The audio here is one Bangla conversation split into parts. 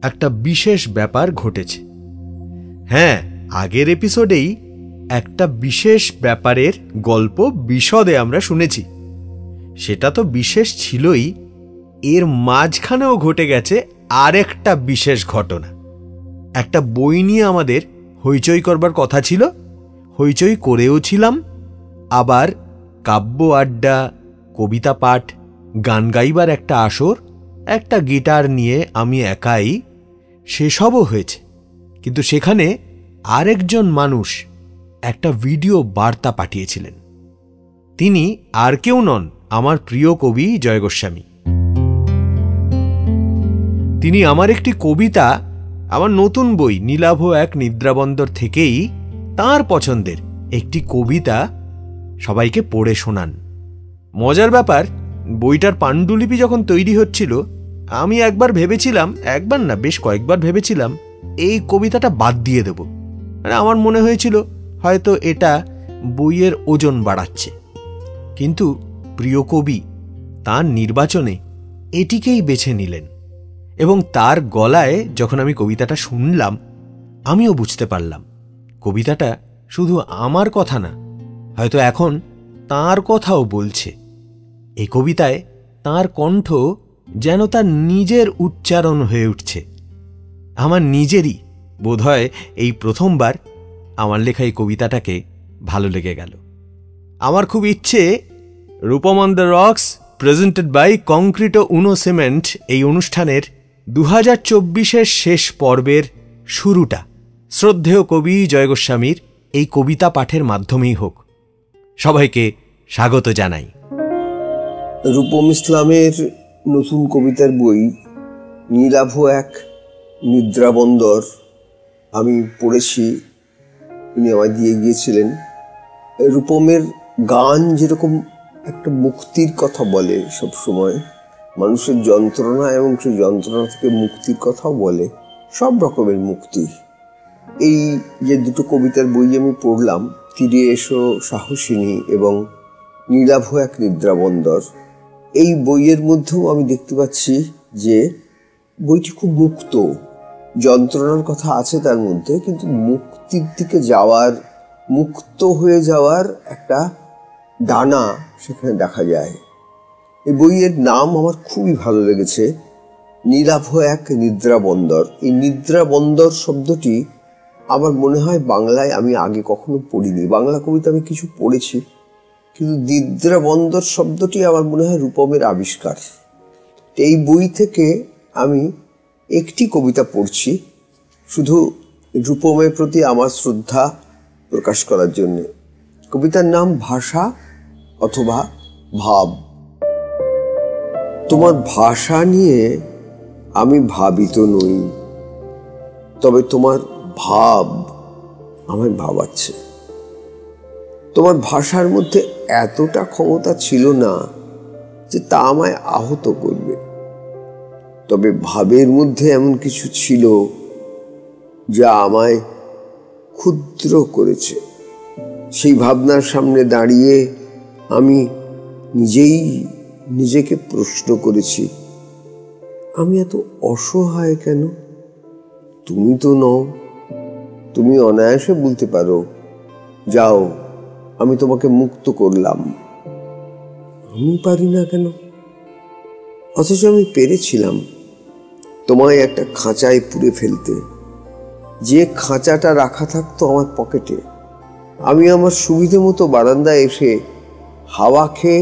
একটা বিশেষ ব্যাপার ঘটেছে। হ্যাঁ, আগের এপিসোডেই একটা বিশেষ ব্যাপারের গল্প বিশদে আমরা শুনেছি। সেটা তো বিশেষ ছিলই, এর মাঝখানেও ঘটে গেছে আরেকটা বিশেষ ঘটনা। একটা বই নিয়ে আমাদের হইচই করবার কথা ছিল, হইচই করেও ছিলাম। আবার কাব্য আড্ডা, কবিতা পাঠ, গান গাইবার একটা আসর, একটা গিটার নিয়ে আমি একাই, সেসবও হয়েছে। কিন্তু সেখানে আরেকজন মানুষ একটা ভিডিও বার্তা পাঠিয়েছিলেন। তিনি আর কেউ নন, আমার প্রিয় কবি জয় গোস্বামী। তিনি আমার একটি কবিতা, আমার নতুন বই নীলাভ এক নিদ্রাবন্দর থেকেই তাঁর পছন্দের একটি কবিতা সবাইকে পড়ে শোনান। মজার ব্যাপার, বইটার পাণ্ডুলিপি যখন তৈরি হচ্ছিল, আমি একবার ভেবেছিলাম, একবার না বেশ কয়েকবার ভেবেছিলাম, এই কবিতাটা বাদ দিয়ে দেব। আমার মনে হয়েছিল হয়তো এটা বইয়ের ওজন বাড়াচ্ছে। কিন্তু প্রিয় কবি তাঁর নির্বাচনে এটিকেই বেছে নিলেন, এবং তার গলায় যখন আমি কবিতাটা শুনলাম, আমিও বুঝতে পারলাম কবিতাটা শুধু আমার কথা না, হয়তো এখন তাঁর কথাও বলছে। এই কবিতায় তাঁর কণ্ঠ যেন তার নিজের উচ্চারণ হয়ে উঠছে। আমার নিজেরই বোধহয় এই প্রথমবার আমার লেখা এই কবিতাটাকে ভালো লেগে গেল। আমার খুব ইচ্ছে Rupam on the rocks presented by Concreto Uno cement এই অনুষ্ঠানের 2024-এর শেষ পর্বের শুরুটা শ্রদ্ধেয় কবি জয় গোস্বামীর এই কবিতা পাঠের মাধ্যমেই হোক। সবাইকে স্বাগত জানাই। রূপম ইসলামের নতুন কবিতার বই নীলাভ এক নিদ্রাবন্দর আমি পড়েছি, তিনি আমায় দিয়ে গিয়েছিলেন। রূপমের গান যেরকম একটা মুক্তির কথা বলে, সব সময় মানুষের যন্ত্রণা এবং সেই যন্ত্রণা থেকে মুক্তির কথাও বলে, সব রকমের মুক্তি। এই যে দুটো কবিতার বই আমি পড়লাম, তীরে এসো সাহসিনী এবং নীলাভ এক নিদ্রাবন্দর, এই বইয়ের মধ্যেও আমি দেখতে পাচ্ছি যে বইটি খুব মুক্ত। যন্ত্রণার কথা আছে তার মধ্যে, কিন্তু মুক্তির দিকে যাওয়ার, মুক্ত হয়ে যাওয়ার একটা ডানা সেখানে দেখা যায়। এই বইয়ের নাম আমার খুবই ভালো লেগেছে, নীলাভ এক নিদ্রাবন্দর। এই নিদ্রাবন্দর শব্দটি আমার মনে হয় বাংলায় আমি আগে কখনো পড়িনি। বাংলা কবিতা আমি কিছু পড়েছি, কিন্তু নিদ্রাবন্দর শব্দটি আমার মনে হয় রূপমের আবিষ্কার। এই বই থেকে আমি একটি কবিতা পড়ছি, শুধু রূপমের প্রতি আমার শ্রদ্ধা প্রকাশ করার জন্য। কবিতার নাম ভাষা অথবা ভাব। তোমার ভাষা নিয়ে আমি ভাবিত নই, তবে তোমার ভাব আমায় ভাবাচ্ছে। তোমার ভাষার মধ্যে এতটা ক্ষমতা ছিল না যে তা আমায় আহত করবে, তবে ভাবের মধ্যে এমন কিছু ছিল যা আমায় ক্ষুদ্র করেছে। সেই ভাবনার সামনে দাঁড়িয়ে আমি নিজেই নিজেকে প্রশ্ন করেছি, আমি এত অসহায় কেন? তুমি তো নও, তুমি অনায়াসে বলতে পারো, যাও আমি তোমাকে মুক্ত করলাম। আমি পারি না কেন? অথচ আমি পেরেছিলাম তোমায় একটা খাঁচায় পুরে ফেলতে। যে খাঁচাটা রাখা থাকতো আমার পকেটে, আমি আমার সুবিধে মতো বারান্দায় এসে হাওয়া খেয়ে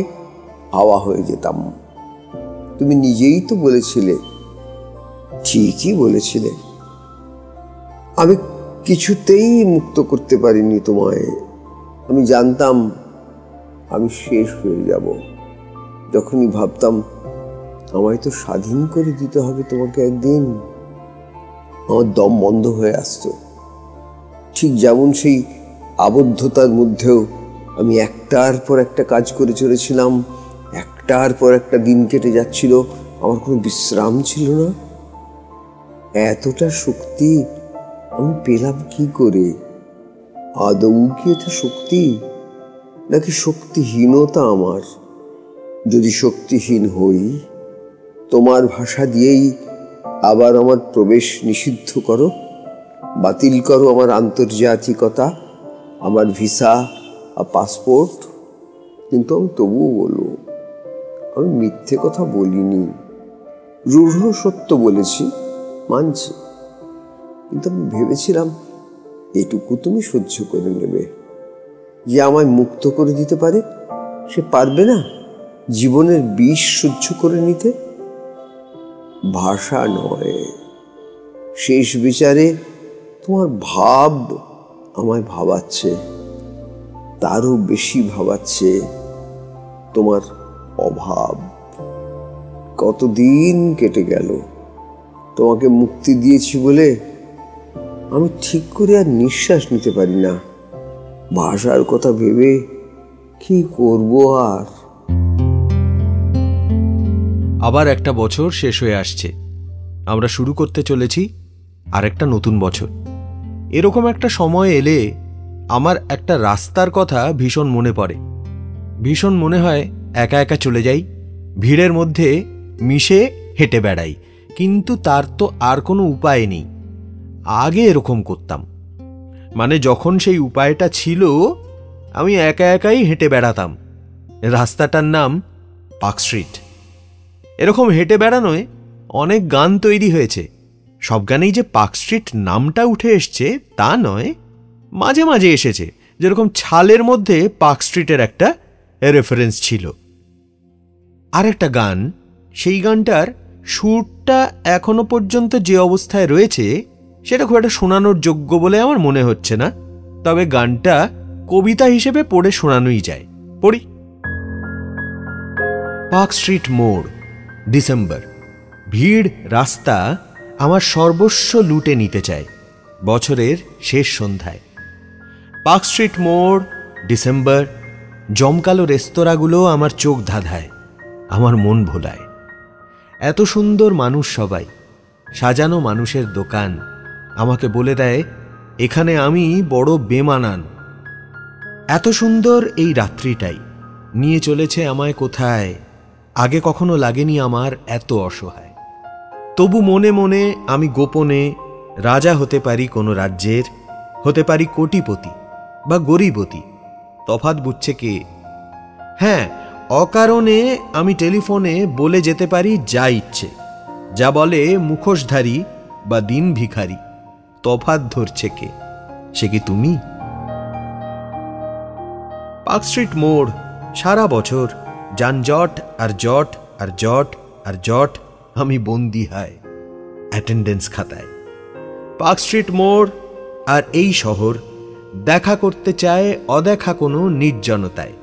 হাওয়া হয়ে যেতাম। তুমি নিজেই তো বলেছিলে, ঠিকই বলেছিলে, আমি কিছুতেই মুক্ত করতে পারিনি তোমায়। আমি জানতাম আমি শেষ হয়ে যাব। যখনই ভাবতাম আমায় তো স্বাধীন করে দিতে হবে তোমাকে একদিন, আমার দম বন্ধ হয়ে আসতো। ঠিক যেমন সেই আবদ্ধতার মধ্যেও আমি একটার পর একটা কাজ করে চলেছিলাম, একটার পর একটা দিন কেটে যাচ্ছিল, আমার কোনো বিশ্রাম ছিল না। এতটা শক্তি আমি পেলাম কি করে? আদৌ কি এটা শক্তি, নাকি শক্তিহীনতা আমার? যদি শক্তিহীন হই, তোমার ভাষা দিয়েই আবার আমার প্রবেশ নিষিদ্ধ করো, বাতিল করো আমার আন্তর্জাতিকতা, আমার ভিসা আর পাসপোর্ট। কিন্তু আমি তবুও বলবো, আমি মিথ্যে কথা বলিনি, রূঢ় সত্য বলেছি, মানছি। কিন্তু আমি ভেবেছিলাম এটুকু তুমি সহ্য করে নেবে, যে আমায় মুক্ত করে দিতে পারে সে পারবে না জীবনের বিষ সহ্য করে নিতে। ভাষা নয়, শেষ বিচারে তোমার ভাব আমায় ভাবাচ্ছে, তারও বেশি ভাবাচ্ছে তোমার অভাব। কতদিন কেটে গেল তোমাকে মুক্তি দিয়েছি বলে আমি ঠিক করে আর নিঃশ্বাস নিতে পারি না। ভাষার কথা ভেবে কি করব আর। আবার একটা বছর শেষ হয়ে আসছে, আমরা শুরু করতে চলেছি আর একটা নতুন বছর। এরকম একটা সময় এলে আমার একটা রাস্তার কথা ভীষণ মনে পড়ে। ভীষণ মনে হয় একা একা চলে যাই, ভিড়ের মধ্যে মিশে হেঁটে বেড়াই, কিন্তু তার তো আর কোনো উপায় নেই। আগে এরকম করতাম, মানে যখন সেই উপায়টা ছিল আমি একা একাই হেঁটে বেড়াতাম। রাস্তাটার নাম পার্ক স্ট্রিট। এরকম হেঁটে বেড়ানোয় অনেক গান তৈরি হয়েছে। সব গানেই যে পার্ক স্ট্রিট নামটা উঠে এসছে তা নয়, মাঝে মাঝে এসেছে। যেরকম ছালের মধ্যে পার্ক স্ট্রিটের একটা রেফারেন্স ছিল। আর একটা গান, সেই গানটার সুরটা এখনো পর্যন্ত যে অবস্থায় রয়েছে সেটা খুব একটা শোনানোর যোগ্য বলে আমার মনে হচ্ছে না, তবে গানটা কবিতা হিসেবে পড়ে শোনানোই যায়। পড়ি। পার্ক স্ট্রিট মোড়, ডিসেম্বর। ভিড় রাস্তা আমার সর্বস্ব লুটে নিতে চায় বছরের শেষ সন্ধ্যায়। পার্ক স্ট্রিট মোড়, ডিসেম্বর। জমকালো রেস্তোরাঁগুলো আমার চোখ ধাঁধায়, আমার মন ভোলায়। এত সুন্দর মানুষ সবাই, সাজানো মানুষের দোকান আমাকে বলে দেয় এখানে আমি বড় বেমানান। এত সুন্দর এই রাত্রিটাই নিয়ে চলেছে আমায় কোথায়, আগে কখনো লাগেনি আমার এত অসহায়। তবু মনে মনে আমি গোপনে রাজা হতে পারি কোনো রাজ্যের, হতে পারি কোটিপতি বা গরিবতী, তফাৎ বুঝছে কে? হ্যাঁ, অকারণে আমি টেলিফোনে বলে যেতে পারি যা ইচ্ছে, যা বলে মুখোশধারী বা দিন ভিখারি, তফাৎ ধরছে কে? সে কি তুমি? পার্ক স্ট্রিট মোড় সারা বছর যানজট আর জট আর জট আর জট, আমি বন্দি হয় অ্যাটেন্ডেন্স খাতায়। পার্ক স্ট্রিট মোড় আর এই শহর দেখা করতে চায় অদেখা কোনো নির্জনতায়,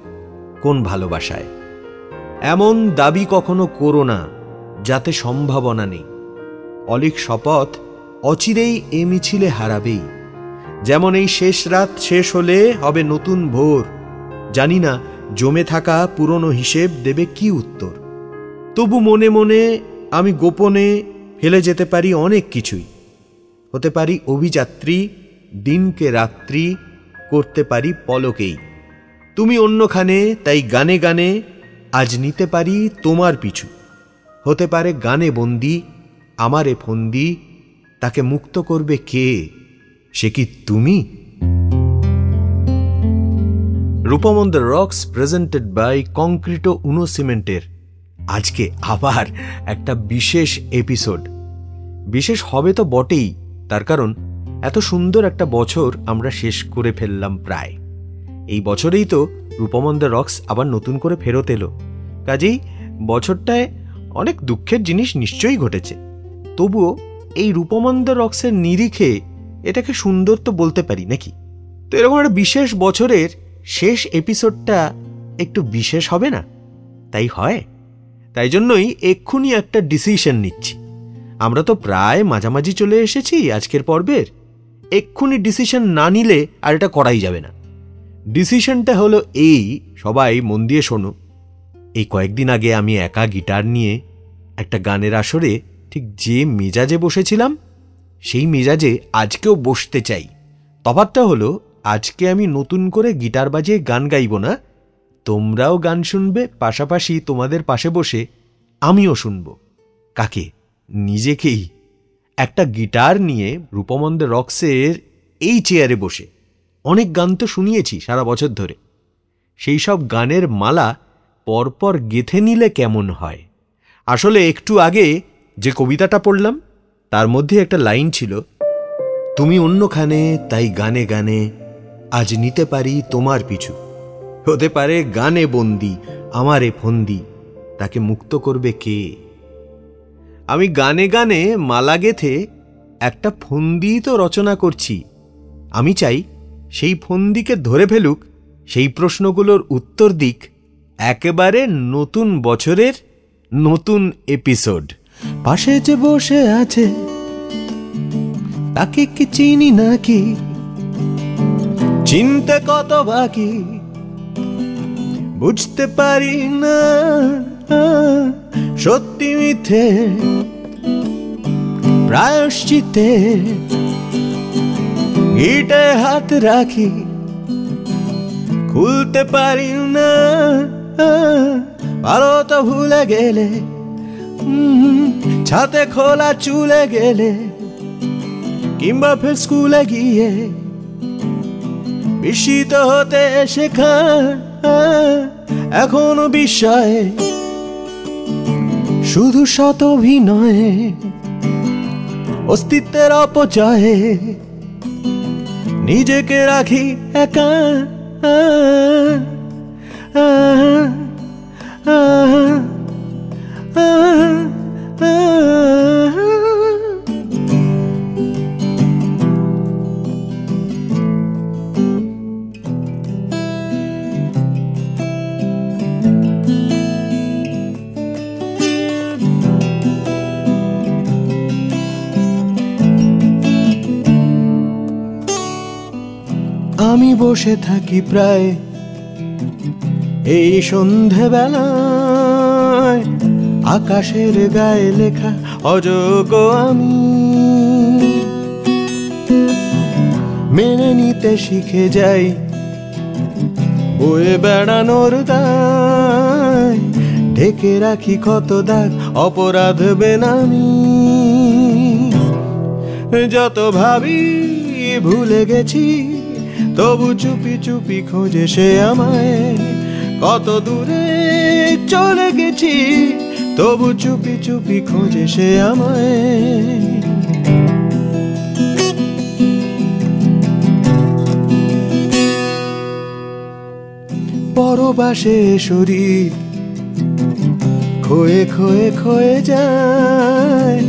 কোন ভালোবাসায়। এমন দাবি কখনো করো না যাতে সম্ভাবনা নেই। অলিক শপথ অচিরেই এ মিছিলে হারাবেই, যেমন এই শেষ রাত শেষ হলে হবে নতুন ভোর। জানি না জমে থাকা পুরনো হিসেব দেবে কি উত্তর। তবু মনে মনে আমি গোপনে ফেলে যেতে পারি অনেক কিছুই। হতে পারি অভিযাত্রী, দিনকে রাত্রি করতে পারি পলকেই। তুমি অন্যখানে, তাই গানে গানে আজ নিতে পারি তোমার পিছু। হতে পারে গানে বন্দি, আমারে ফন্দি, তাকে মুক্ত করবে কে? সে কি তুমি? Rupam on the rocks presented by Concreto Uno সিমেন্টের আজকে আবার একটা বিশেষ এপিসোড। বিশেষ হবে তো বটেই, তার কারণ এত সুন্দর একটা বছর আমরা শেষ করে ফেললাম প্রায়। এই বছরেই তো রূপম অন দ্য রক্স আবার নতুন করে ফেরত এলো। কাজেই বছরটায় অনেক দুঃখের জিনিস নিশ্চয়ই ঘটেছে, তবুও এই রূপম অন দ্য রক্সের নিরিখে এটাকে সুন্দর তো বলতে পারি নাকি? তো এরকম একটা বিশেষ বছরের শেষ এপিসোডটা একটু বিশেষ হবে না? তাই হয়, তাই জন্যই এক্ষুনি একটা ডিসিশন নিচ্ছি। আমরা তো প্রায় মাঝামাঝি চলে এসেছি আজকের পর্বের। এক্ষুনি ডিসিশন না নিলে আর এটা করাই যাবে না। ডিসিশনটা হলো এই, সবাই মন দিয়ে শোনো। এই কয়েকদিন আগে আমি একা গিটার নিয়ে একটা গানের আসরে ঠিক যে মেজাজে বসেছিলাম সেই মেজাজে আজকেও বসতে চাই। তফাৎটা হলো আজকে আমি নতুন করে গিটার বাজিয়ে গান গাইব না, তোমরাও গান শুনবে, পাশাপাশি তোমাদের পাশে বসে আমিও শুনব। কাকে? নিজেকেই। একটা গিটার নিয়ে রূপমন্দে রক্সের এই চেয়ারে বসে। অনেক গান তো শুনিয়েছি সারা বছর ধরে, সেই সব গানের মালা পরপর গেঁথে নিলে কেমন হয়। আসলে একটু আগে যে কবিতাটা পড়লাম তার মধ্যে একটা লাইন ছিল, তুমি অন্যখানে তাই গানে গানে আজ নিতে পারি তোমার পিছু, হতে পারে গানে বন্দি আমারে ফন্দি, তাকে মুক্ত করবে কে। আমি গানে গানে মালা গেথে একটা ফন্দি তো রচনা করছি, আমি চাই সেই ফন্দিকে ধরে ফেলুক, সেই প্রশ্নগুলোর উত্তর দিক একেবারে নতুন বছরের নতুন এপিসোড। পাশে যে বসে আছে তাকে কি চিনি নাকি, চিনতে কত বাকি বুঝতে পারি না, সত্যি মিথ্যে প্রায়শ্চিত্তে গিটে হাত রাখি, খুলতে পারি না, ভালো তো ভুলে গেলে, ছাতে খোলা চুলে গেলে, কিংবা ফের স্কুলে গিয়ে বিস্মিত হতে শেখা, এখনো বিস্ময়ে শুধু শত অভিনয়ে, অস্তিত্বের অপচয়ে নিজেকে রাখি একা। আমি বসে থাকি প্রায় এই সন্ধেবেলায়, আকাশের গায়ে লেখা অযোগ্য আমি মেনে নিতে শিখে যাই, বয়ে বেড়ানোর দায় ঢেকে রাখি কত দাগ অপরাধ বেনামি, যত ভাবি ভুলে গেছি তবু চুপি চুপি খোঁজে সে আমায়, কত দূরে চলে গেছি তবু চুপি চুপি খোঁজে সে আমায়। পরবাসে শরীর খোয়ে খোয়ে খোয়ে যায়,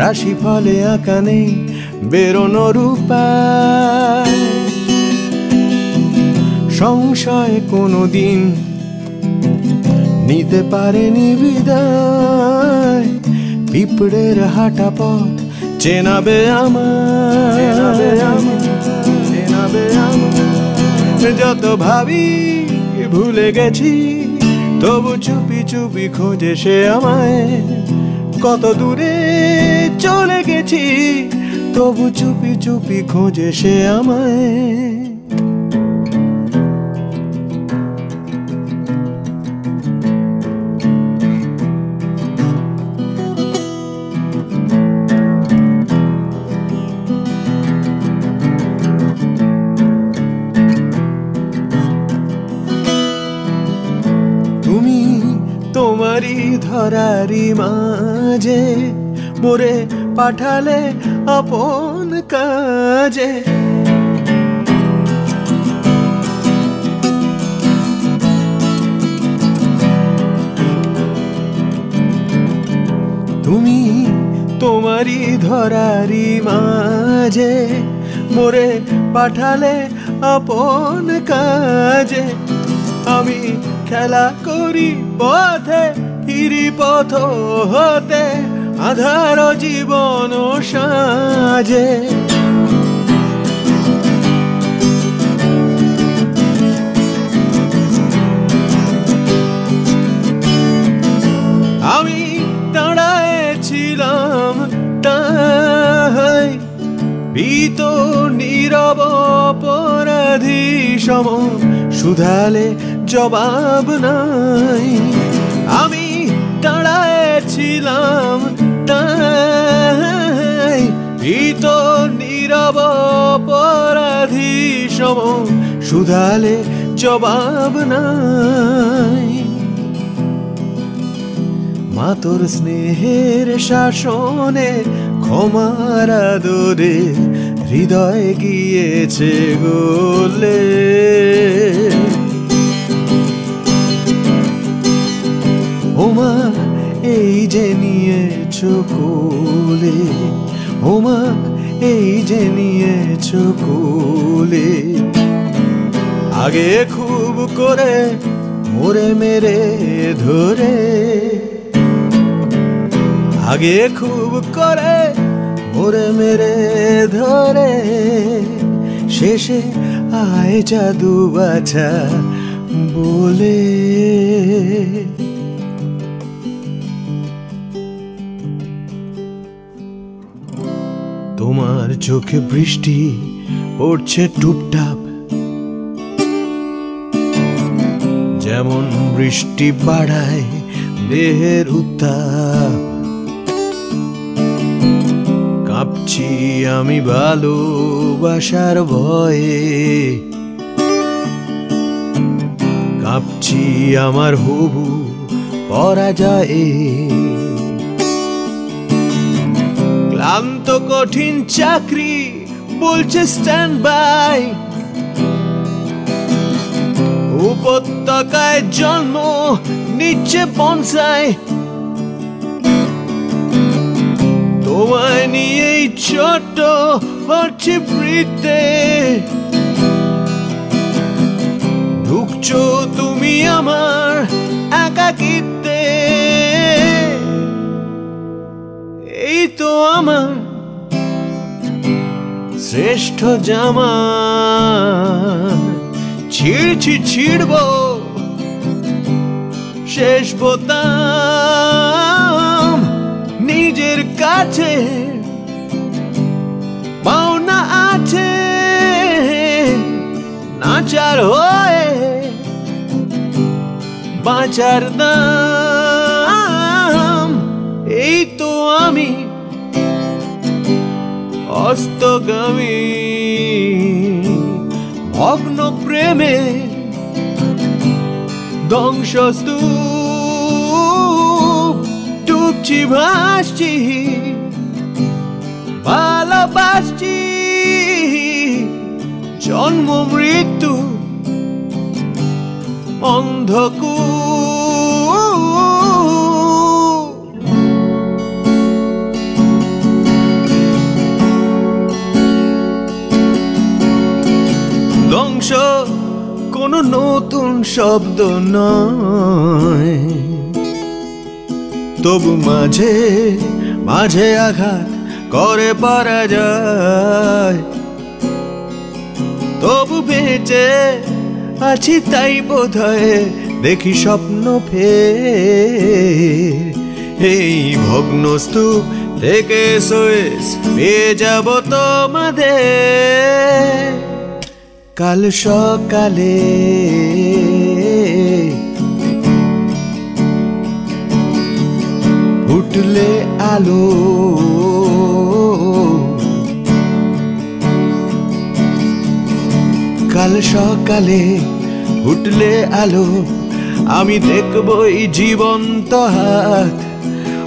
রাশি ফলে আঁকা নেই বেরোনোর উপায়, সংশয় কোনোদিন নিতে পারেনি বিদায়, পিঁপড়ের হাঁটা পথ চেনাবে আমার, যত ভাবি ভুলে গেছি তবু চুপি চুপি খোঁজে সে আমায়, কত দূরে চলে গেছি তবু চুপি চুপি খোঁজে সে আমায়। তুমি তোমারই ধরারি মাঝে মোরে পাঠালে আপন কাজে, তুমি তোমারই ধরারি মাঝে মোরে পাঠালে আপন কাজে, আমি খেলা করি পথে ফিরি পথ হতে আধার জীবন সাজে, আমি দাঁড়ায়েছিলাম তাই ভীত নীরব অপরাধী সম, শুধালে জবাব নাই, আমি দাঁড়ায়েছিলাম তাই সম শুধালে জবাব নাই। মা তোর স্নেহের শাসনে ক্ষমার আদরে হৃদয় গিয়েছে গলে। ওমা এই যে নিয়েছো কোলে, ওমা এই যে নিয়েছো কোলে। আগে খুব করে মোরে মেরে ধরে, আগে খুব করে মোরে মেরে ধরে, শেষে আয় জাদু বাছা বলে। তোমার চোখে বৃষ্টি পড়ছে টুপটাপ, যেমন বৃষ্টি বাড়ায় দেহের উত্তাপ। কাঁপছি আমি ভালোবাসার ভয়ে, কাঁপছি আমার হবু পরাজয়ে। ক্লান্ত কঠিন চাকরি বলছে স্ট্যান্ড বাই, উপত্যকায় জন্ম নিচ্ছে বনসাই। তোমায় নিয়েই ছোট হচ্ছে বৃত্তে, ঢুকছো তুমি আমার একাকিত্বে। এই তো আমার শ্রেষ্ঠ জামা, ছিড়ছি ছিড়ব শেষ বোতাম। নিজের কাছে পাওনা আছে নাচার হয়ে, বাঁচার দাম। এই তো আমি অস্তগামী ভগ্ন প্রেমে ধ্বংসস্তূপ, ডুবছি ভাসছি ভালোবাসছি। জন্ম মৃত্যু অন্ধকূপ। ধ্বংস কোনো নতুন শব্দ নয়, তবু মাঝে মাঝে আঘাত করে পরাজয়। তবু বেঁচে আছি তাই বোধহয় দেখি স্বপ্ন ফের। এই ভগ্নস্তূপ থেকে সোয়েস পেয়ে যাব তোমাদের কাল সকালে। ফুটলে আলো, কাল সকালে উঠলে আলো, আমি দেখবই জীবন্ত হাত।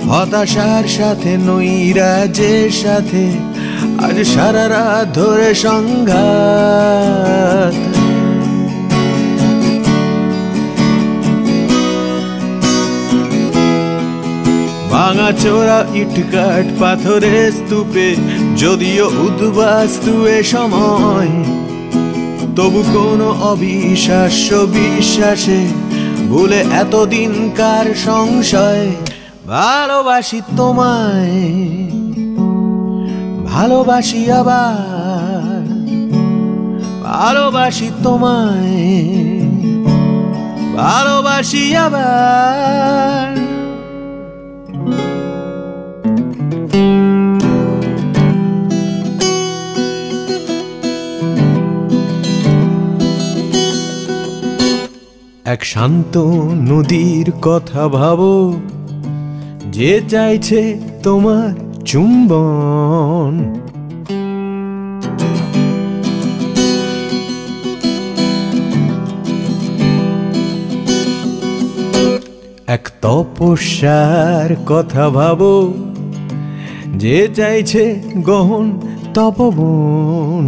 হতাশার সাথে নৈরাজ্যের সাথে আজ সারা রাত ধরে সংঘাত। ভাঙা চোরা ইটকাট পাথরের স্তূপে যদিও উদ্বাস্তু এ সময়, তবু কোনো অবিশ্বাস্য বিশ্বাসে ভুলে এতদিনকার সংশয়। ভালোবাসি তোমায়, ভালোবাসি আবার, ভালোবাসি তোমায়, ভালোবাসি আবার। এক শান্ত নদীর কথা ভাবো, যে চাইছে তোমার চুম্বন। তপস্যার কথা ভাবো, যে চাইছে গহন তপবন।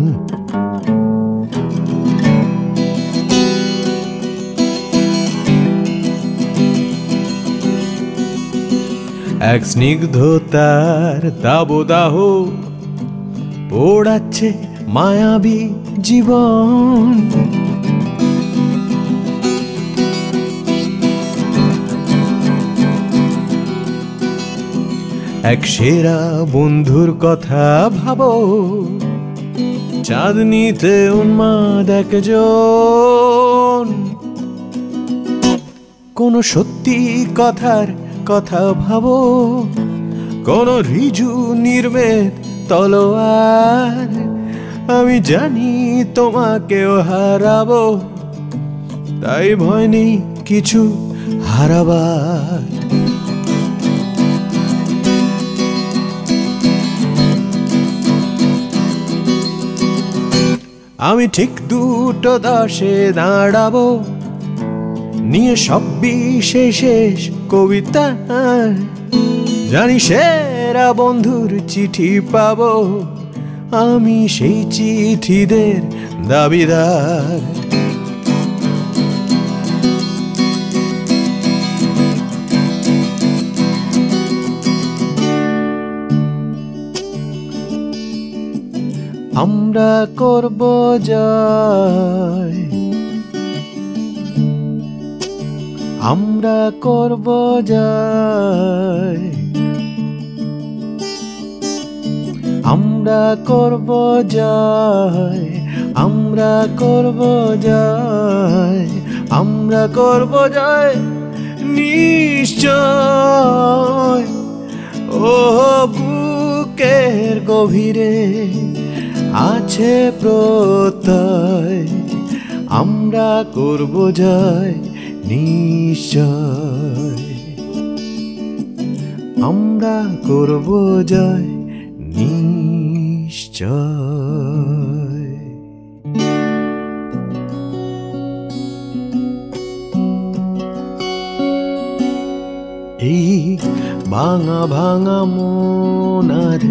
এক স্নিগ্ধতার দাবদাহ পোড়াচ্ছে মায়াবী জীবন। এক সেরা বন্ধুর কথা ভাবো, চাঁদনিতে উন্মাদ একজন। কোন সত্যি কথার কথা ভাবো, কোন ঋজু নির্মেদ তলোয়ার। আমি জানি তোমাকেও হারাবো, তাই ভয় নেই কিছু হারাবার। আমি ঠিক 2:10 দাঁড়াবো, নিয়ে সব বিশেষ কবিতা। জানি সেরা বন্ধুর চিঠি পাবো, আমি সেই চিঠিদের দাবিদার। আমরা করব জয়, আমরা করব জয়, আমরা করব জয়, আমরা করব জয়, আমরা করব জয় নিশ্চয়। ও বুকের গভীরে আছে প্রত্যয়, আমরা করব জয় নিশ্চয়, আমরা করব জয় নিশ্চয়। এই ভাঙা ভাঙা মনার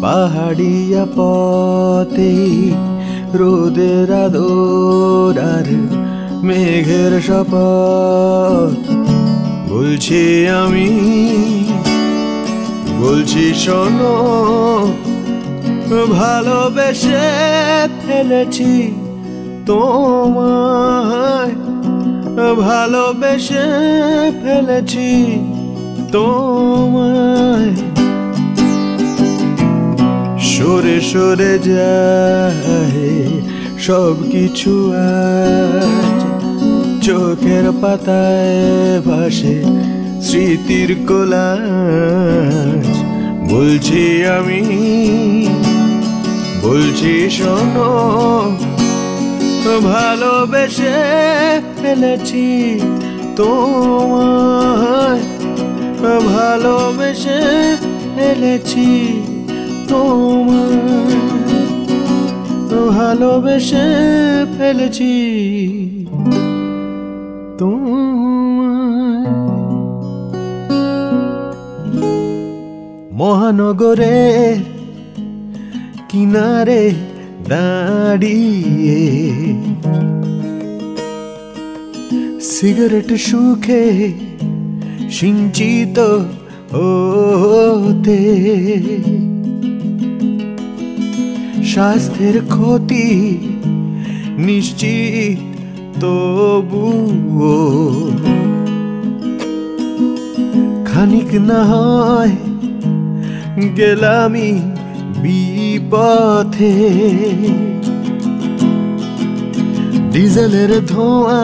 পাহাড়িয়া পথে, রোদের আদর আর মেঘের শপথ বলছি আমি, বলছি শোনো, ভালোবেসে ফেলেছি তোমায়, ভালোবেসে ফেলেছি তোমায়। সরে সরে যায় সব কিছু আজ, চোখের পাতায় ভাসে স্মৃতির কোলাজ। বলছি আমি, বলছি শোনো, ভালোবেসে ফেলেছি তোমায়, ভালোবেসে ফেলেছি তোমায়, ভালোবেসে ফেলেছি তোমায়। মহানগরের কিনারে দাঁড়িয়ে সিগারেট সুখে সিঞ্চিত হতে, স্বাস্থ্যের ক্ষতি নিশ্চিত তবুও, খানিক না হয় গেলামি বিপথে। ডিজেলের ধোঁয়া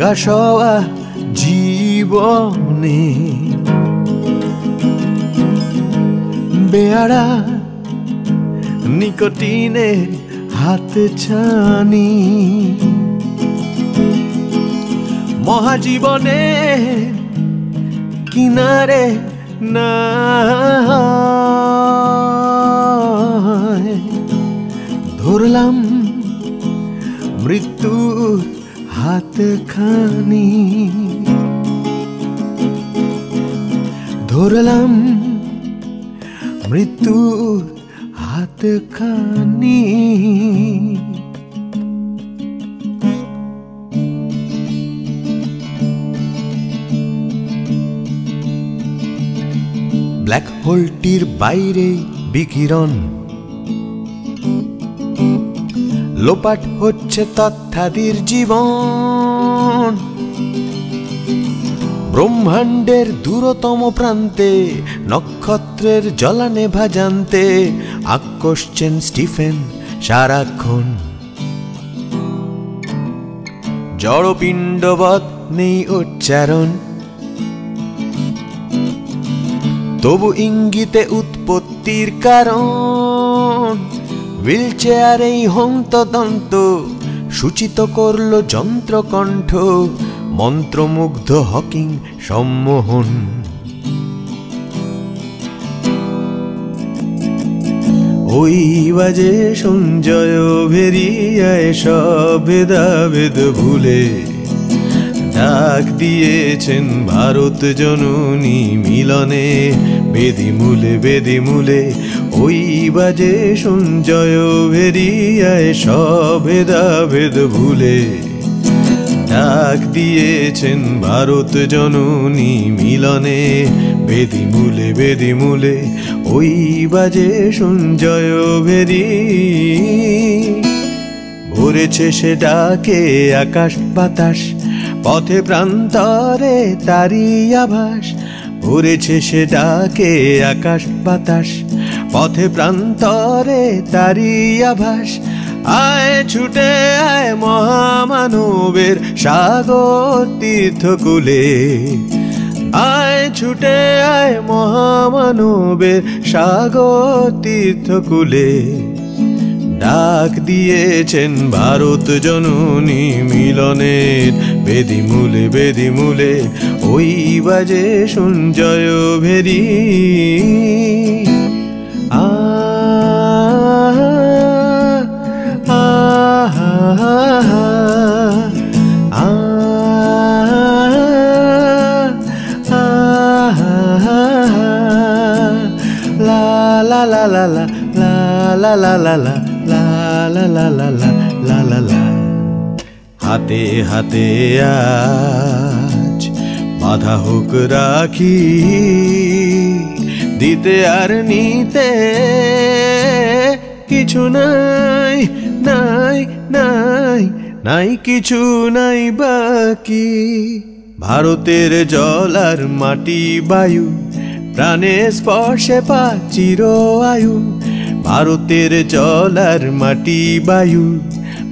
গাছওয়া জীবনে, বেয়ারা নিকোটিনের হাত ছানি। মহাজীবনে কিনারে না ধরলাম মৃত্যুর হাতখানি। মৃত্যুর হাতখানি। ব্ল্যাক হোলটির বাইরে বিকিরণ, লোপাট হচ্ছে তথ্যাদির জীবন। ব্রহ্মাণ্ডের দূরতম প্রান্তে নক্ষত্রের জ্বলানে ভাজান্তে আঁক কষছেন স্টিফেন সারাক্ষণ। জড়পিণ্ডবৎ নেই উচ্চারণ, তবু ইঙ্গিতে উৎপত্তির কারণ। হুইল চেয়ারেই হন্তদন্ত সূচিত করল যন্ত্রকণ্ঠ, মন্ত্রমুগ্ধ হকিং সম্মোহন। ওই বাজে সঞ্জয় ভেরিয়ায় সব ভেদাভেদ ভুলে ডাক দিয়েছেন ভারত জননী মিলনে বেদিমূলে বেদিমূলে। ওই বাজে সঞ্জয় ভেরিয়ায় সব ভেদাভেদ ভুলে ডাক দিয়েছেন ভারত জননী মিলনে বেদিমূলে বেদিমূলে। ওই বাজে সঞ্জয় ভেরি, ভরেছে সে ডাকে আকাশ বাতাস, পথে প্রান্তরে তারি আভাস। ভরেছে সে ডাকে আকাশ বাতাস, পথে প্রান্তরে তারি আভাস। আয় ছুটে আয় মহামানবের সাগর তীর্থকূলে, আয় ছুটে আয় মহামানবের সাগর তীর্থকূলে। ডাক দিয়েছেন ভারত জননী মিলনের বেদিমূলে বেদিমূলে। ওই বাজে সঞ্জয় ভেরি। আ la la la la la la la la la la la la la la la। হাতে হাতে আজ বাধা হোক রাখি, দিতে আর নিতে কিছু নাই নাই নাই নাই কিছু নাই বাকি। ভারতের জল আর মাটি বায়ু প্রাণে স্পর্শে পা চির আয়ু। ভারতের জল আর মাটি বায়ু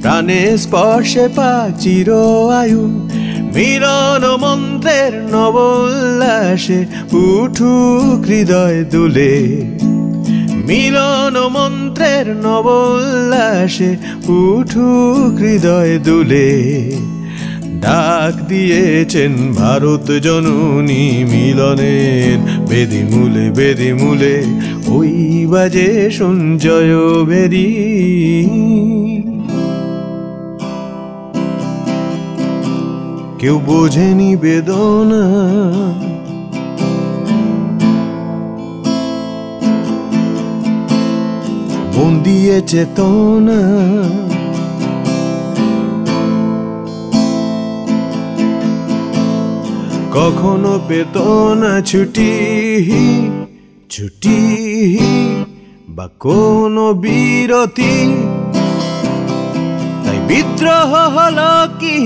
প্রাণে স্পর্শে পা চির আয়ু। মিলন মন্ত্রের নব উল্লাসে উঠুক হৃদয় দুলে, মিলন মন্ত্রের নব উল্লাসে উঠুক হৃদয় দুলে। ডাক দিয়েছেন ভারত জননী মিলনের বেদিমূলে বেদিমূলে। ওই বাজে সঞ্জয় ভেরি। কেউ বোঝেনি বেদনা, মন দিয়ে চেতনা। কখনো পেত না ছুটি ছুটি বা কোনো বিরতি, তাই বিদ্রোহ হলো কি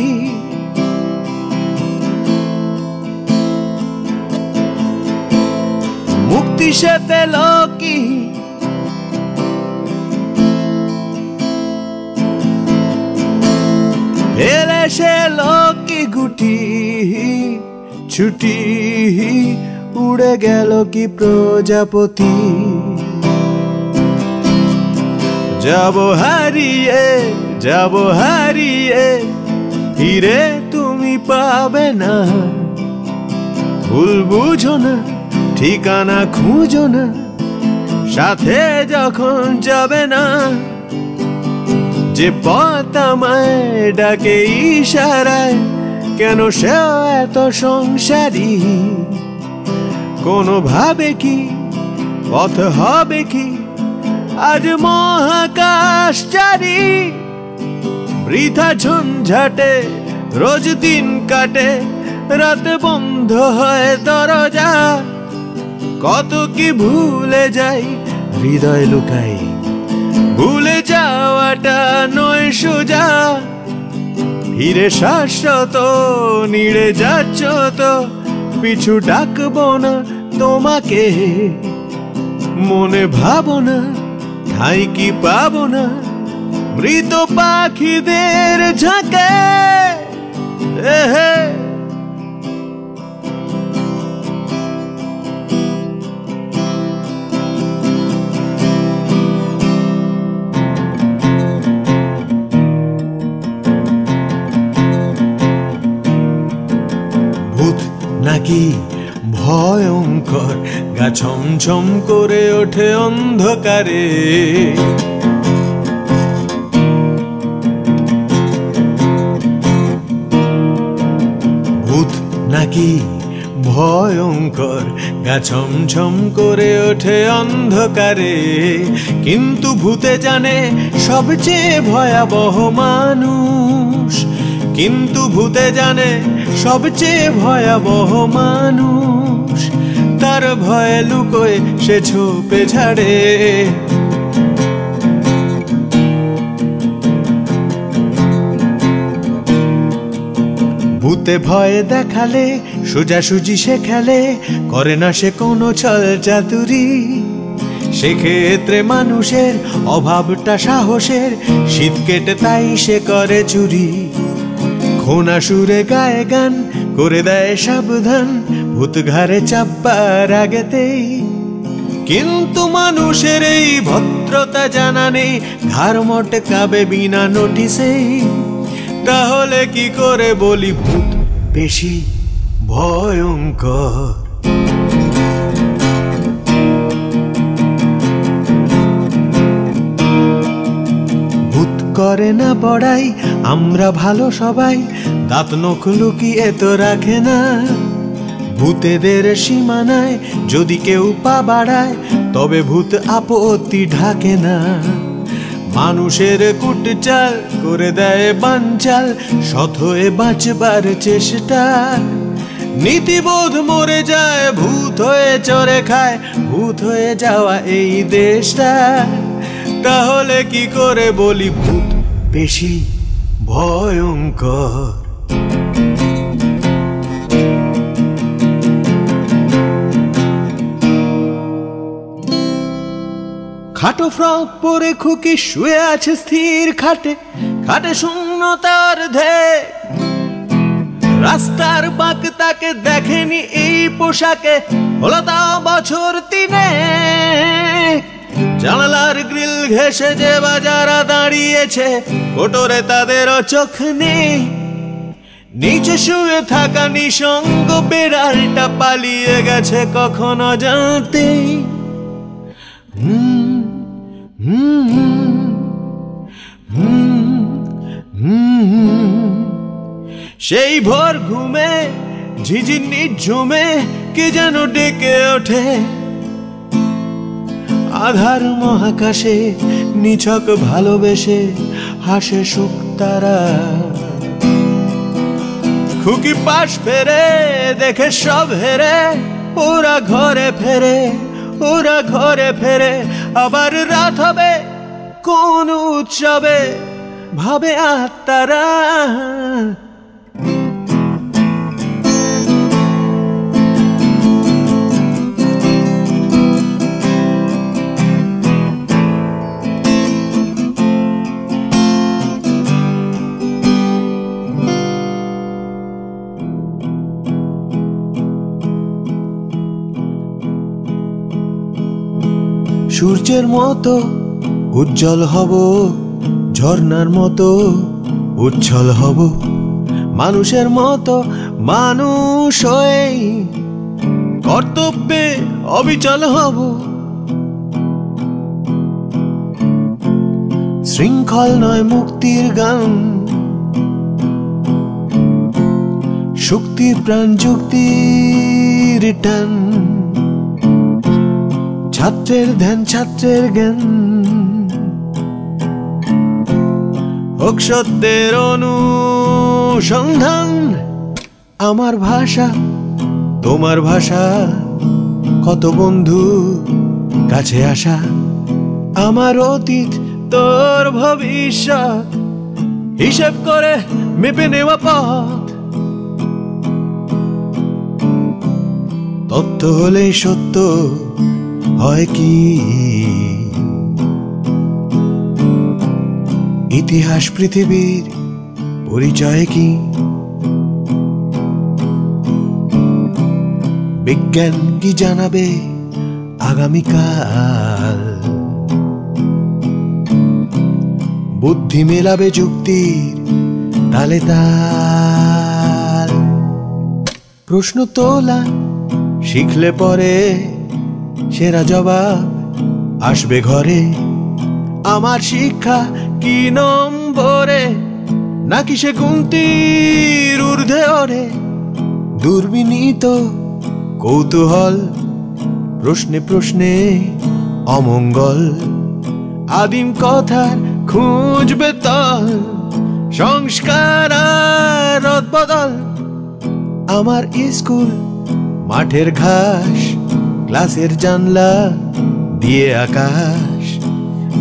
মুক্তি সে পেল কি। ফেলে সে লোকি গুটি ছুটি, উড়ে গেল কি প্রজাপতি। যাব হারিয়ে ফিরে তুমি পাবে না। ভুল বুঝো না, ঠিকানা খুঁজো না, সাথে যখন যাবে না। যে পথ আমায় ডাকে ইশারায়, কেন সে এত সংসারী? কোনো ভাবে কি পথ হবে কি আজ মহাকাশচারী, বৃথা ঝঞ্ঝাটে রোজ দিন কাটে, রাত বন্ধ হয় দরজা, কত কি ভুলে যাই হৃদয় লুকাই, ভুলে যাওয়াটা নয় সোজা, ফিরে শাশ্বত নিড়ে যাচ্ছ তো, পিছু ডাকবো না তোমাকে, মনে ভাবো না ঠাই কি পাবো না, মৃত পাখিদের ঝাঁকে এহে। ভূত নাকি ভয়ঙ্কর, গা ছমছম করে ওঠে অন্ধকারে, ভূত নাকি ভয়ঙ্কর, গা ছমছম করে ওঠে অন্ধকারে, কিন্তু ভূতে জানে সবচেয়ে ভয়াবহ মানুষ, কিন্তু ভূতে জানে সবচেয়ে ভয়াবহ মানুষ, তার ভয়ে লুকোয় সে ছোপে ঝাড়ে, ভূতে ভয়ে দেখালে সোজাসুজি সে খেলে, করে না সে কোনো ছল চাতুরি, সেক্ষেত্রে মানুষের অভাবটা সাহসের, শীত কেটে তাই সে করে চুরি, খোনা সুরে গায়ে গান করে দেয় সাবধান, ভূত ঘাড়ে চাপবার আগেতেই, কিন্তু মানুষের এই ভদ্রতা জানা নেই, ঘাড় মটকাবে বিনা নোটিসেই, তাহলে কি করে বলি ভূত বেশি ভয়ঙ্কর। ভূত করে না বড়াই, আমরা ভালো সবাই, দাঁত নখ লুকিয়ে তো রাখে না, ভূতেদের সীমানায় যদি কেউ পা বাড়ায়, তবে ভূত আপত্তি ঢাকে না, মানুষের কুটচাল করে দেয় বানচাল, সৎ হয়ে বাঁচবার চেষ্টা, নীতিবোধ মরে যায়, ভূত হয়ে চড়ে খায়, ভূত হয়ে যাওয়া এই দেশটা, তাহলে কি করে বলি ভূত বেশি ভয়ঙ্কর। খাটো ফ্রক পরে খুকি শুয়ে আছে স্থির খাটে, খাটে শূন্যতার ধে, রাস্তার বাঁক তাকে দেখেনি এই পোশাকে, হলো তাও বছর 3, জানালার গ্রিল ঘেঁষে যে বাজারা দাঁড়িয়েছে, কোটরে তাদেরও চোখ নেই, নিচে শুয়ে থাকা নিঃসঙ্গ বেড়ালটা পালিয়ে গেছে কখনো জানতেই। সেই ভোর ঘুমে ঝিঝির নিঝুমে কে যেন ডেকে ওঠে, আধার মহাকাশে নিছক ভালোবেসে হাসে শুকতারা, খুকি পাশ ফেরে দেখে সব হেরে, ওরা ঘরে ফেরে, ওরা ঘরে ফেরে, আবার রাত হবে কোন উৎসবে ভাবে আত্মারা। সূর্যের মতো উজ্জ্বল হব, ঝর্ণার মতো উচ্ছল হব, মানুষের মতো মানুষ হয়ে কর্তব্যে অবিচল হব, শৃঙ্খল নয় মুক্তির গান, শক্তির প্রাণ যুক্তির টান, ছাত্রের ধ্যান ছাত্রের জ্ঞান, হোক সত্যের অনুসন্ধান। আমার ভাষা তোমার ভাষা, কত বন্ধু কাছে আসা। আমার অতীত তোর ভবিষ্যৎ, হিসেব করে মেপে নেওয়া পথ। তত্ত্ব হলেই সত্য হয় কি, ইতিহাস পৃথিবীর পরিচয় কি? বিজ্ঞান কি জানাবে আগামীকাল? বুদ্ধি মেলাবে যুক্তির তালে তাল। প্রশ্ন তোলা শিখলে পরে সেরা জবাব আসবে ঘরে। আমার শিক্ষা কি নম্বরে, নাকি সে গুনতির ঊর্ধ্বে ওরে? দুর্বিনীত কৌতূহল, প্রশ্নে প্রশ্নে অমঙ্গল। আদিম কথার খুঁজবে তল, সংস্কার আর রদবদল। আমার স্কুল মাঠের ঘাস, ক্লাসের জানলা দিয়ে আকাশ।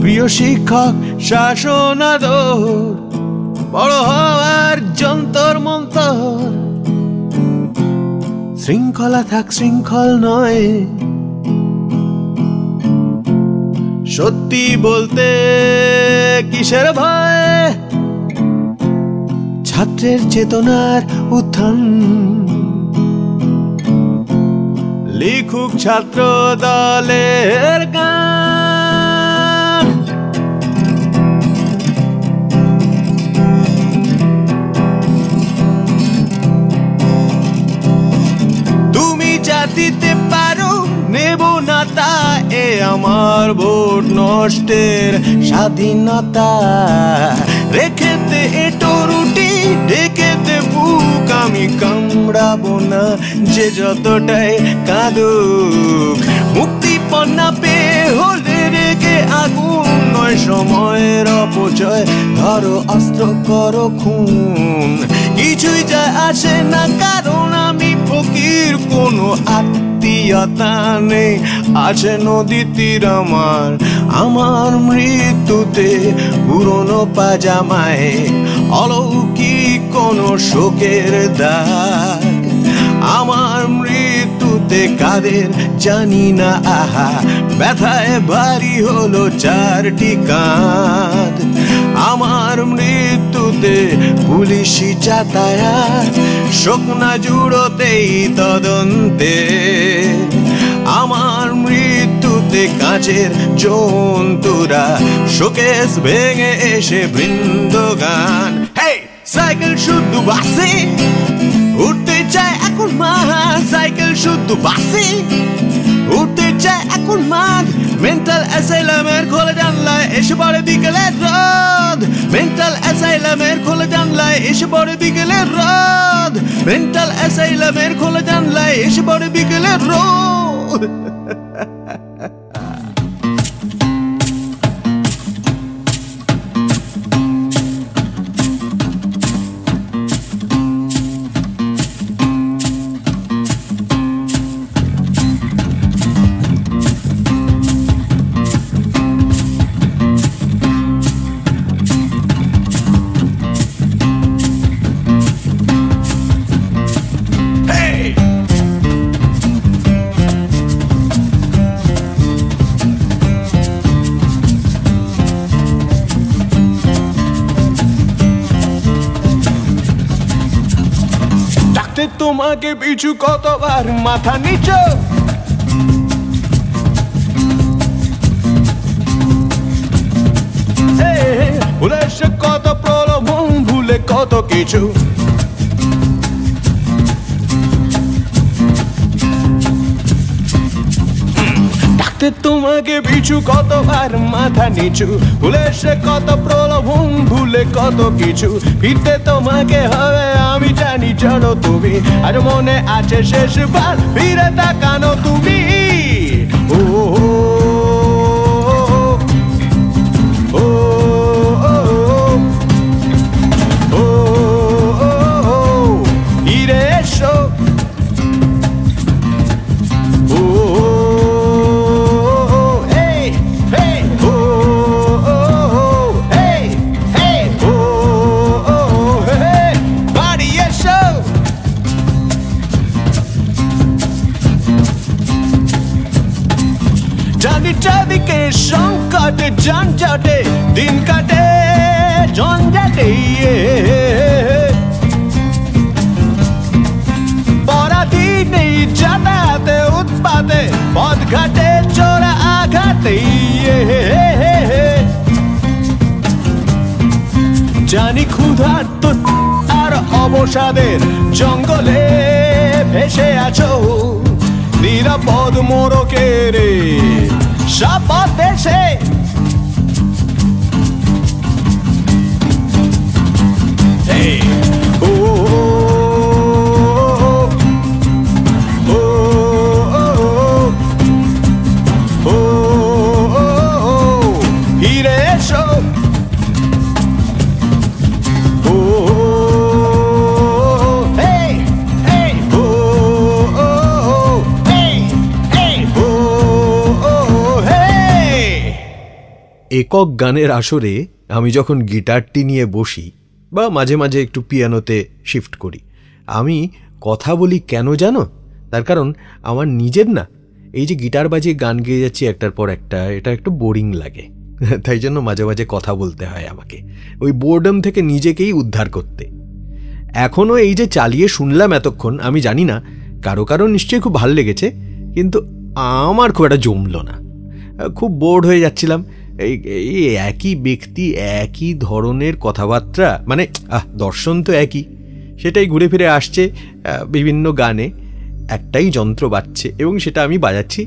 প্রিয় শিক্ষক শাসন আদর, বড় হওয়ার যন্তর মন্তর। শৃঙ্খলা থাক শৃঙ্খল নয়, সত্যি বলতে কিসের ভয়? ছাত্রের চেতনার উত্থান, লিখুক ছাত্র দলের গান। তুমি যা দিতে পারো নেব না তা, এ আমার ভোট নষ্টের স্বাধীনতা। রেখেতে এটো রুটি, ঢেকেতে বুক, আমি কামড়াবো না যে যতটাই কাঁদুক। মুক্তিপণ না পেয়ে হলে রেগে আগুন, নয় সময়ের অপচয়, ধরো অস্ত্র করো খুন। কিছুই যায় আসে না, কারণ আমি ফকির, কোনো আত্মীয়তা নেই আছে নদী তীর আমার। আমার মৃত্যুতে পুরনো পাজামায় অলৌকিক কোনো শোকের দাগ। আমার মৃত্যুতে কাদের জানি না, আহা ব্যথায় ভারী হলো চারটি কাঁধ। আমার মৃত্যুতে পুলিশি যাতায়াত, শোক না জুড়োতেই তদন্তে। আমার মৃত্যুতে কাঁচের জন্তুরা শোকেস ভেঙে এসে বৃন্দগান। হেই, সাইকেল শুধু বাসে উঠতে চায় এখন মাঠ, সাইকেল শুধু বাসে উঠতে চায় এখন মাঠ। মেন্টাল অ্যাসাইলামের খোলা জানলায় এসে পড়ে বিকেলের রোদ, মেন্টাল অ্যাসাইলামের খোলা জানলায় এসে পড়ে বিকেলের রোদ, মেন্টাল অ্যাসাইলামের খোলা জানলায় এসে পড়ে বিকেলের রোদ। তোমাকে পিছু কতবার মাথা নিচু, ভুলে সে কত প্রলোভন, ভুলে কত কিছু। ডাকতে তোমাকে পিছু কতবার মাথা নিচু, ভুলে সে কত প্রলোভন, ভুলে কত কিছু। ফিরতে তোমাকে হবে আমি জানি, চলো তুমি আর মনে আছে শেষবার ফিরে তাকানো তুমি। ও চারিদিকে সংকট যানজটে দিন কাটে ঝঞ্ঝাটে পরাধীনে যাতায়াতে উৎপাতে পথ ঘাটে চোরা আঘাতে জানি ক্ষুধার্ত আর অবসাদের জঙ্গলে ভেসে আছো নিরাপদ মোড়কের সাপথ দেশে ফিরে এসো একক গানের আসরে আমি যখন গিটারটি নিয়ে বসি বা মাঝে মাঝে একটু পিয়ানোতে শিফট করি, আমি কথা বলি কেন জানো? তার কারণ আমার নিজের না এই যে গিটার বাজিয়ে গান গেয়ে যাচ্ছি একটার পর একটা, এটা একটু বোরিং লাগে। তাই জন্য মাঝে মাঝে কথা বলতে হয় আমাকে, ওই বোর্ডম থেকে নিজেকেই উদ্ধার করতে। এখনও এই যে চালিয়ে শুনলাম এতক্ষণ, আমি জানি না কারো কারো নিশ্চয়ই খুব ভালো লেগেছে, কিন্তু আমার খুব একটা জমলো না। খুব বোর্ড হয়ে যাচ্ছিলাম। এই একই ব্যক্তি একই ধরনের কথাবার্তা, মানে দর্শন তো একই, সেটাই ঘুরে ফিরে আসছে বিভিন্ন গানে, একটাই যন্ত্র বাজছে এবং সেটা আমি বাজাচ্ছি,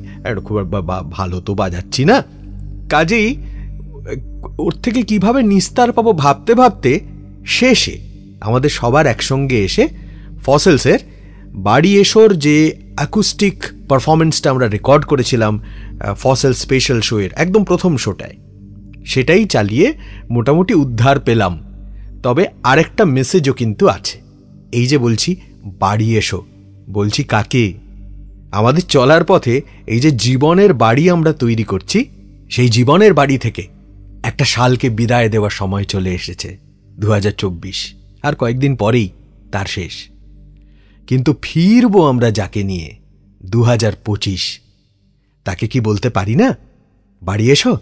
খুব ভালো তো বাজাচ্ছি না। কাজেই ওর থেকে কিভাবে নিস্তার পাবো ভাবতে ভাবতে শেষে আমাদের সবার একসঙ্গে এসে ফসেলসের বাড়ি এসোর যে অ্যাকুস্টিক পারফরমেন্সটা আমরা রেকর্ড করেছিলাম ফসেল স্পেশাল শোয়ের একদম প্রথম শোটায়, সেটাই চালিয়ে মোটামুটি উদ্ধার পেলাম। তবে আরেকটা মেসেজও কিন্তু আছে। এই যে বলছি বাড়ি এসো, বলছি কাকে? আমাদের চলার পথে এই যে জীবনের বাড়ি আমরা তৈরি করছি, সেই জীবনের বাড়ি থেকে একটা সালকে বিদায় দেওয়ার সময় চলে এসেছে। 2024 আর কয়েকদিন পরেই তার শেষ। কিন্তু ফিরবো আমরা যাকে নিয়ে 2025, তাকে কি বলতে পারি না বাড়ি এসো?